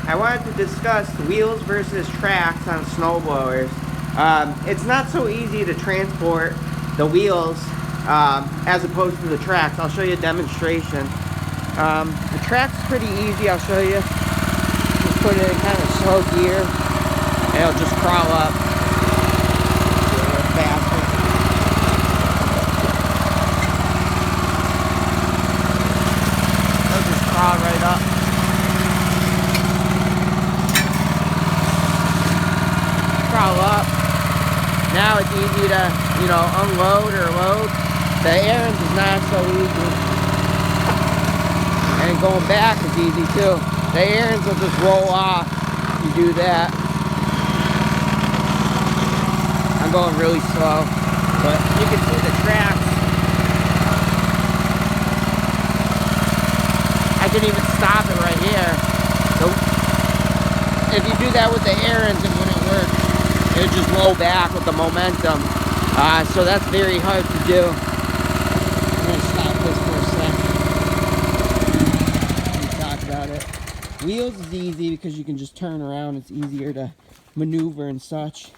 I wanted to discuss wheels versus tracks on snowblowers. It's not so easy to transport the wheels as opposed to the tracks. I'll show you a demonstration. The track's pretty easy. I'll show you. Just put it in kind of slow gear and it'll just crawl up a little faster. It'll just crawl right up. Crawl up. Now it's easy to, unload or load. The Ariens is not so easy. And going back is easy too. The Ariens will just roll off if you do that. I'm going really slow, but you can see the tracks. I can even stop it right here. So if you do that with the Ariens, it wouldn't work. It would just roll back with the momentum. So that's very hard to do. I'm going to stop this for a sec. Let me talk about it. Wheels is easy because you can just turn around. It's easier to maneuver and such.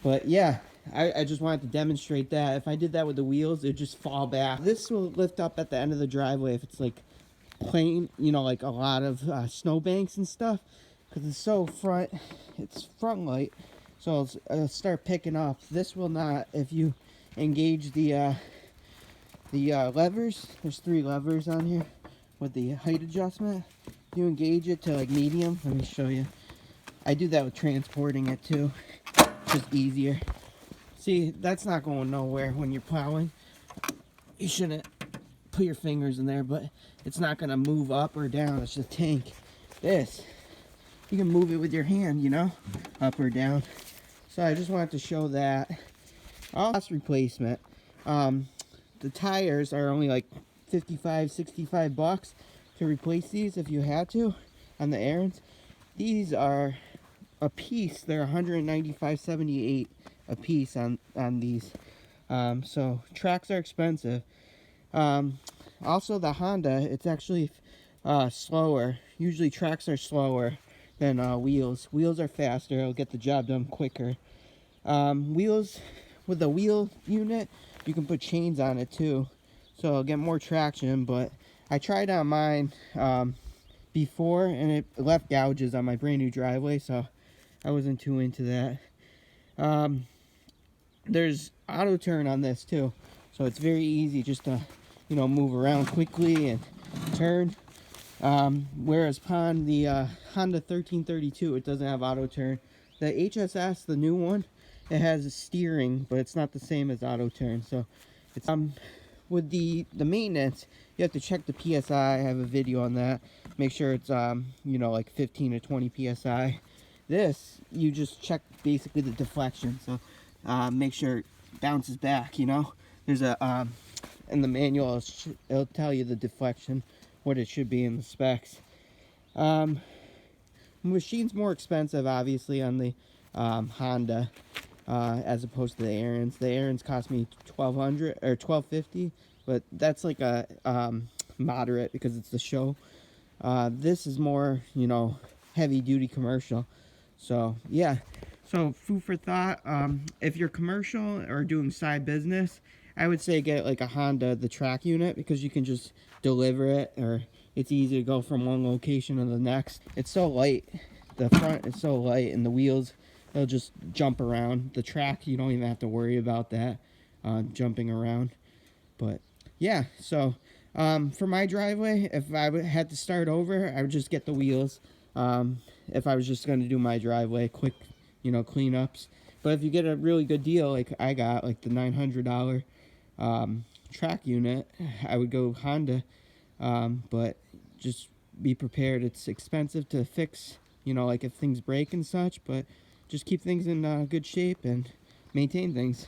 But yeah, I just wanted to demonstrate that. If I did that with the wheels, it would just fall back. This will lift up at the end of the driveway if it's like plain, like a lot of snowbanks and stuff. Because it's so front, it's front light. So it'll start picking up. This will not. If you engage the levers, there's 3 levers on here with the height adjustment. You engage it to like medium. Let me show you. I do that with transporting it too. It's just easier. See, that's not going nowhere when you're plowing. You shouldn't put your fingers in there, but it's not gonna move up or down. It's just a tank. This, you can move it with your hand, up or down. So I just wanted to show that. Cost replacement. The tires are only like 55, 65 bucks to replace these if you had to on the Ariens. These are a piece. They're 195.78 a piece on these. So tracks are expensive. Also the Honda, it's actually slower. Usually tracks are slower than wheels. Wheels are faster. It'll get the job done quicker. Wheels, with the wheel unit, you can put chains on it too, so it'll get more traction. But I tried on mine before, and it left gouges on my brand new driveway, so I wasn't too into that. There's auto turn on this too, so it's very easy just to move around quickly and turn. Whereas upon the Honda 1332, it doesn't have auto turn. The HSS, the new one, it has a steering, but it's not the same as auto turn. So it's with the maintenance, you have to check the PSI. I have a video on that. Make sure it's like 15 to 20 PSI. This, you just check basically the deflection. So make sure it bounces back. There's a in the manual, it'll tell you the deflection, what it should be in the specs. Machine's more expensive obviously on the Honda as opposed to the Ariens. The Ariens cost me $1,200 or $1,250, but that's like a moderate because it's the show. This is more heavy duty commercial. So yeah, so food for thought. If you're commercial or doing side business, I would say get like a Honda, the track unit, because you can just deliver it, or it's easy to go from one location to the next. It's so light. The front is so light, and the wheels, they'll just jump around. The track, you don't even have to worry about that, jumping around. But yeah, so for my driveway, if I had to start over, I would just get the wheels. If I was just going to do my driveway, quick, cleanups. But if you get a really good deal, like I got, like the $900 track unit, I would go Honda. But just be prepared. It's expensive to fix, like if things break and such, but just keep things in good shape and maintain things.